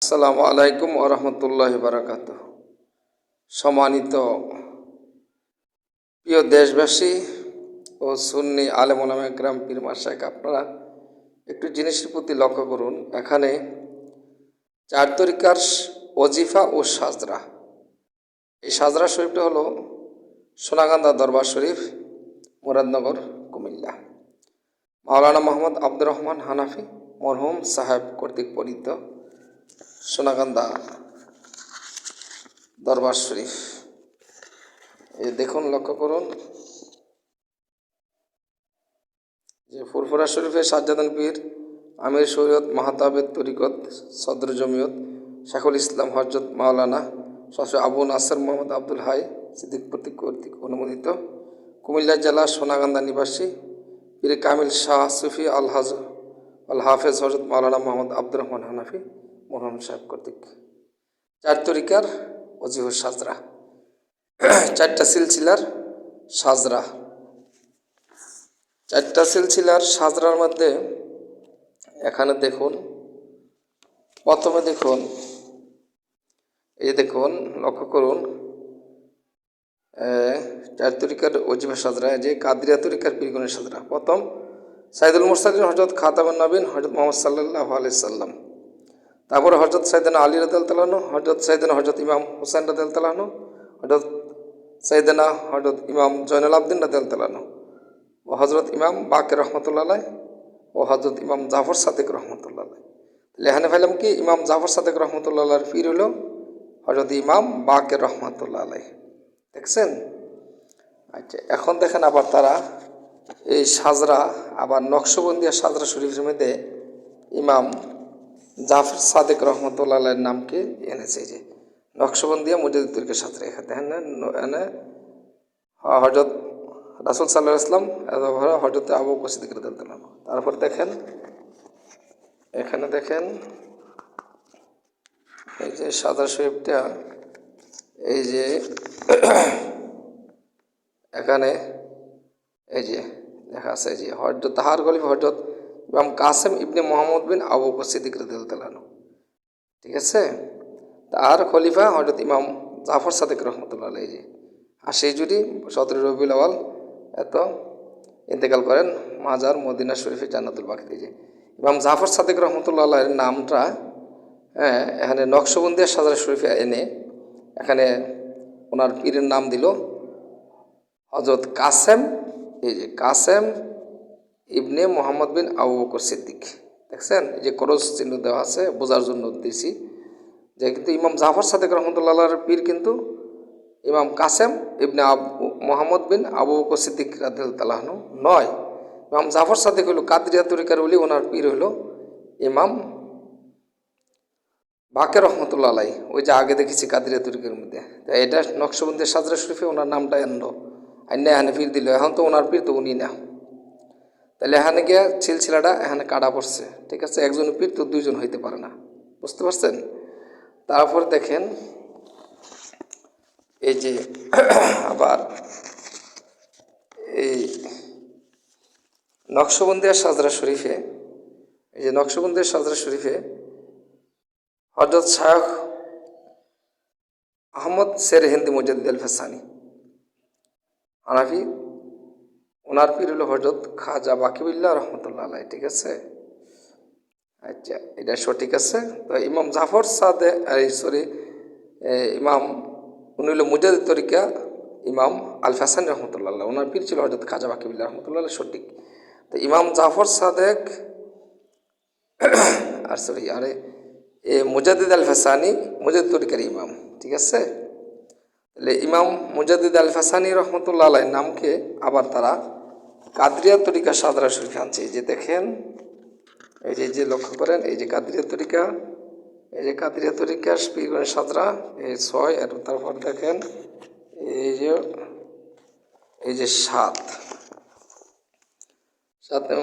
আসসালামু আলাইকুম ওয়া রাহমাতুল্লাহি ওয়া বারাকাতুহু। সম্মানিত প্রিয় দেশবাসী ও সুন্নি আলেম ওলামা একরাম পীর মাশায়েখ, আপনারা একটু জিনিসের প্রতি লক্ষ্য করুন। এখানে চার তরিকার ওজিফা ও সাজরা। এই সাজরা শরীফটা হলো সোনাগান্দা দরবার শরীফ, মুরাদনগর, কুমিল্লা। মাওলানা মোহাম্মদ আব্দুর রহমান হানাফি মরহুম সাহেব কর্তৃক পরিচিত সোনাগান্দা দরবার শরীফ। এই দেখুন, লক্ষ্য করুন যে ফুরফুরা শরীফে সাজ্জাদান পীর, আমির শরীয়ত, মাহতাবেদ তরিকত, সদর জমিয়ত, শেখুল ইসলাম হজরত মাওলানা শাহ আবু নাসর মোহাম্মদ আব্দুল হাই সিদ্দিক কর্তৃক অনুমোদিত, কুমিল্লা জেলা সোনাগান্দা নিবাসী পীর কামিল শাহ সুফি আল হাফেজ হজরত মাওলানা মোহাম্মদ আব্দুর রহমান হানাফি মরহুম সাহেব কর্তৃক চার তরিকার ওজিহুর সাজরা, চারটা সিলসিলার সাজরা। চারটা সিলসিলার সাজরার মধ্যে এখানে দেখুন, প্রথমে দেখুন, এই দেখুন, লক্ষ্য করুন, চার তরিকার ওজিফা সাজরা, যে কাদরিয়া তরিকার পীরগণের সাজরা। প্রথম সাইদুল মুরসালিন হজরত খাতামুন নবীন হজরত মোহাম্মদ সাল্লাল্লাহু আলাইহি সাল্লাম। তারপরে হজরত সাইয়েদনা আলী রাদিয়াল্লাহু তাআলা, হজরত সাইয়েদনা হজরত ইমাম হুসাইন রাদিয়াল্লাহু তাআলা, হজরত সাইয়েদনা হজরত ইমাম জয়নুল আবদিন রাদিয়াল্লাহু তাআলা ও হজরত ইমাম বাকের রহমতুল্লাহ আলাই ও হজরত ইমাম জাফর সাদিক রহমতুল্লাহ আলাই। এখানে পাইলাম কি, ইমাম জাফর সাদিক রহমতুল্লাহ আলাইর পীর হলো হজরত ইমাম বাকের রহমতুল্লাহ আলাই। দেখছেন? আচ্ছা, এখন দেখেন আবার তারা এই সাজরা আবার নকশবন্দিয়া সাজরা শরীফের মধ্যে ইমাম জাফর সাদিক রহমতুল্লাহ আলাইয়ের নামকে এনেছে। যে নকশবন্দিয়া মুজাদ্দিদ তরিকার সাজরা, এখানে দেখেন না, হজরত রাসূল সাল্লাল্লাহু আলাইহি ওয়াসাল্লাম হজরত আবু বকর সিদ্দিক রাদিয়াল্লাহু আনহু। তারপর দেখেন, এখানে দেখেন এই যে সাজরা শরীফটা, এই যে এখানে এই যে লেখা আছে যে হজরত তাহার খলিফা হজরত ইমাম কাসেম ইবনে মোহাম্মদ বিন আবু বকর সিদ্দিক রাদিয়াল্লাহু আনহু। ঠিক আছে? তার খলিফা হজরত ইমাম জাফর সাদিক রহমতুল্লাহ আলাইহি যে ৮০ হিজরি ১৭ রবিউল আউয়াল এত ইন্তেকাল করেন মাজার মদিনা শরীফে জান্নাতুল বাকিতে। যে ইমাম জাফর সাদিক রহমতুল্লাহ আলাইহির নামটা এখানে নকশবন্দিয়া সাজরা শরীফে এনে এখানে ওনার পীরের নাম দিল হজরত কাসেম, এই যে কাসেম ইবনে মোহাম্মদ বিন আবু বকর সিদ্দিক। দেখছেন? এই যে ক্রস চিহ্ন দেওয়া আছে, বোঝার জন্য দিয়েছি যে কিন্তু ইমাম জাফর সাদিক রহমতুল্লাহ পীর কিন্তু ইমাম কাসেম ইবনে মোহাম্মদ বিন আবু বকর সিদ্দিক রাদিয়াল্লাহু তাআলা নয়। ইমাম জাফর সাদিক হলো কাদরিয়া তরিকার ওলি, ওনার পীর হলো ইমাম বাকের রহমতুল্লাহ আলাই। ওই যে আগে দেখেছি কাদরিয়া তরিকার মধ্যে, এটা নকশবন্দিয়া সাজরা শরীফে ওনার নামটা আনলো, আইনে এখানে পীর দিল। এখন তো ওনার পীর তো উনি না, তাহলে এখানে গিয়ে সিলসিলাটা এখানে কাটা পড়ছে। ঠিক আছে? একজন পীর তো দুইজন হইতে পারে না, বুঝতে পারছেন? তারপর দেখেন এই যে আবার এই নকশবন্দিয়া সাজরা শরীফে, এই যে নকশবন্দিয়া সাজরা শরীফে হযরত শায়খ আহমদ শের হিন্দি মুজাদ্দিদ আল ফাসানি হানাফি, ওনার পীর হলো হযরত খাজা বাকিবিল্লাহ রহমতুল্লাহ আলাই। ঠিক আছে? আচ্ছা, এটা সঠিক আছে। তো ইমাম জাফর সাদেক ইমাম উনি হলো মুজাদ্দিদ তরিকা ইমাম আল ফাসানি রহমতুল্লাহ আলাই, ওনার পীর ছিল হযরত খাজা বাকিবিল্লাহ রহমতুল্লাহ আলাই, সঠিক। তো ইমাম জাফর সাদেক আরে মুজাদ্দিদ আল ফাসানি মুজাদ্দিদ তরিকার ইমাম। ঠিক আছে? তাহলে ইমাম মুজাদ্দিদ আল ফাসানি রহমতুল্লাহ আলাই নামকে আবার তারা কাদরিয়া তরিকা সাজরা শরীফে আনছে। এই যে দেখেন, এই যে লক্ষ্য করেন, এই যে কাদরিয়া তরিকা, এই যে কাদরিয়া তরিকা পীরগণের সাজরা, এই ৬, আর তারপর দেখেন এই যে ৭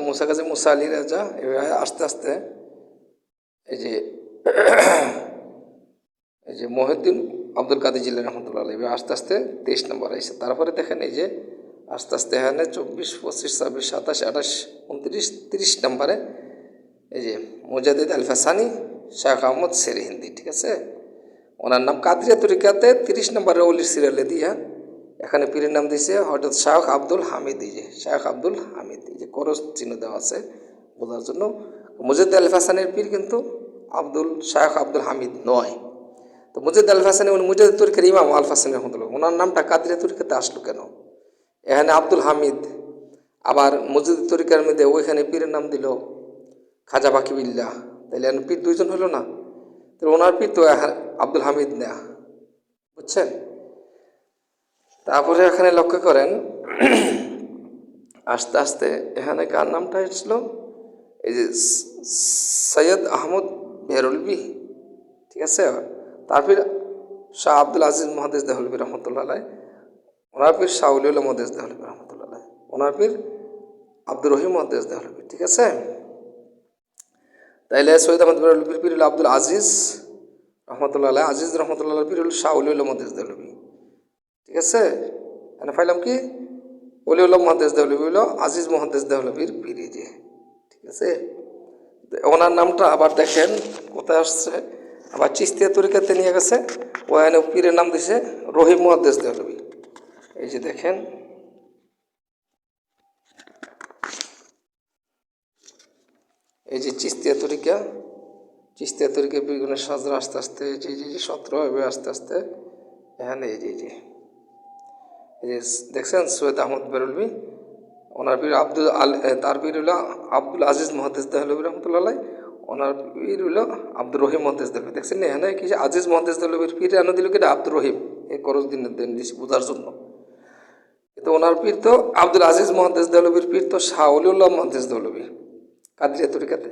মুসা কাজী মুসা আলী রাজা। এভাবে আস্তে আস্তে এই যে মহিউদ্দিন আব্দুল কাদের জিলানী রহমতুল্লাহ আলাইহি আস্তে আস্তে ২৩ নম্বর আইসে। তারপরে দেখেন এই যে আস্তে আস্তে এখানে ২৪, ২৫, ২৬, ২৭, ২৮, ২৯, ৩০ নম্বরে এই যে মুজাদ্দিদ আল ফাসানি শাহ আহমদ সেরহিন্দি, ঠিক আছে। ওনার নাম কাদরিয়া তরিকাতে 30 নম্বরের অলির সিরিয়ালে দিয়া এখানে পীরের নাম দিয়েছে হজরত শাহ আব্দুল হামিদ। এই যে শাহ আব্দুল হামিদ, এই যে করস চিহ্ন দেওয়া আছে বোঝার জন্য। মুজিদ আল হাসানের পীর কিন্তু শাহ আব্দুল হামিদ নয়। তো মুজিদ আল হাসানি উনি মুজিদ তরিকার ইমাম আল হাসান রহমতুল্লাহ, ওনার নামটা কাদরিয়া তরিকাতে আসলো কেন? এখানে আব্দুল হামিদ, আবার মুজিদ তরিকার মধ্যে ওইখানে পীরের নাম দিল খাজা বাকিবিল্লাহ, তাইলে পীর দুইজন হলো না? তো ওনার পীর তো আব্দুল হামিদ না, বুঝছেন? তারপরে এখানে লক্ষ্য করেন আস্তে আস্তে এখানে কার নামটা এসেছিল, এই যে সৈয়দ আহমদ বেরলভি, ঠিক আছে। তারপর শাহ আব্দুল আজিজ মহাদেশ দেহলভি রহমতুল্লাহ আলাই, ওনার পীর শাহ উলিউল্লাহ মহাদেশ দেহলভি রহমতুল্লাহ আলাই, ওনার পীর আব্দুর রহিম মহাদেশ দেহলভি, ঠিক আছে। তাইলে সৈয়দ আহমদ বেরলভির পীর হল আব্দুল আজিজ রহমতুল্লাহ আলাই, আজিজ রহমতুল্লাহ পীর হল শাহ উলিউল্লাহ মহাদেশ দেহলভি, ঠিক আছে। এখানে পাইলাম কি অলিউল্লাহ মহাদেশ দেহলভি হলো আজিজ মহাদেশ দেহলভির পীর, যে ঠিক আছে। ওনার নামটা আবার দেখেন কোথায় আসছে, আবার চিস্তিয়া তরিকাতে নিয়ে গেছে, ওখানে পীরের নাম দিছে রহিম মহাদেশ দেহলভি। এই যে দেখেন, এই যে চিস্তিয়া তরিকা পীরগণের সাজরা আস্তে আস্তে যে যে 17 হবে আস্তে আস্তে এখানে এই যে দেখছেন সৈয়দ আহমদ বেরলভি, ওনার পীর তার পীর হলো আব্দুল আজিজ মহাদেশ দেহলভি রহমতুল্লাহ, ওনার পীর হলো আব্দুর রহিম মহাদেশ দেহলভি। দেখছেন না এখানে কি আজিজ মহাদেশ দেহলভির পীর এনে দিল কিনা আব্দুর রহিম, এই করজ দিন দিছি বোঝার জন্য। কিন্তু ওনার পীর তো আব্দুল আজিজ মহাদেশ দেহলভির পীর তো শাহ উলিউল্লাহ মহাদেশ দেহলভি কাদরিয়া তরিকাতে,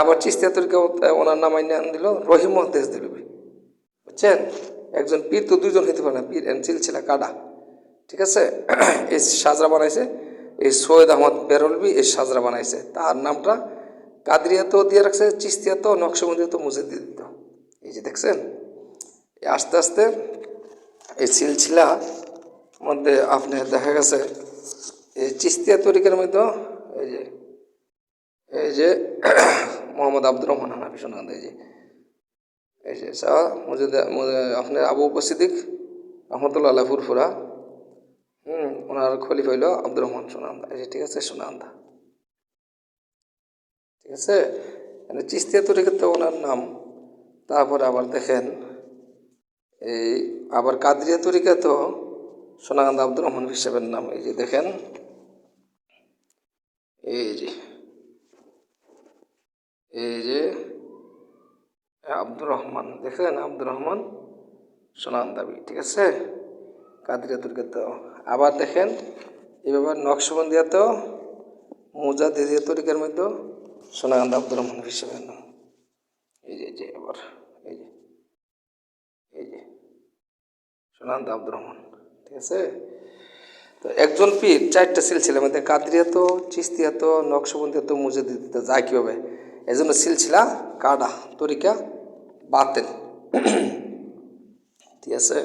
আবার চিস্তিয়া তরিকা ওনার নাম আইনে আন দিল রহিম মহাদেশ দেহলভি, বুঝছেন। একজন পীর তো দুইজন হইতে পারে না, পীর সিলসিলা কাডা, ঠিক আছে। এই সাজরা বানাইছে এই সৈয়দ আহমদ বেরলভি, এই সাজরা বানাইছে, তার নামটা কাদরিয়া তো দিয়ে রাখছে, চিস্তিয়া তো নকশবন্দি তো মুছে দিয়ে দিত। এই যে দেখছেন আস্তে আস্তে এই সিলসিলা মধ্যে আপনি দেখা গেছে এই চিস্তিয়া তরিকার মধ্যে এই যে মোহাম্মদ আব্দুর রহমান হানাফি সোনান্দ, এই যে শাহ আপনার আবু সিদ্দিক রহমতুল্লাহ আল্লাহ ফুরফুরা, ওনার খলিফা হইল আব্দুর রহমান সোনান্দা, এই যে ঠিক আছে সোনান্দা, ঠিক আছে। চিস্তিয়া তরিকাতে ওনার নাম। তারপরে আবার দেখেন এই আবার কাদরিয়া তরিকাতেও সোনাকান্দা আব্দুর রহমান হিসাবের নাম, এই যে দেখেন এই যে আব্দুর রহমান, দেখেন আব্দুর রহমান সোনান্দাবি, ঠিক আছে কাদরিয়া তরিকাতেও। আবার দেখেন এইভাবে নকশবন্দিয়াতেও মুজাদ্দিদিয়া তরিকার মধ্যেও সোনাকান্দা আব্দুর রহমান হিসাবের নাম, এই যে আবার এই যে সোনাকান্দা আব্দুর রহমান, ঠিক আছে। তো একজন পীর 4টা সিলসিলার মধ্যে কাদরিয়াতো, চিস্তিয়াতো, নকশবন্দিয়াতো, মুজাদ্দিদিয়াতো যায় কীভাবে, এই জন্য সিলসিলা কাডা তরিকা বাতিল, ঠিক আছে।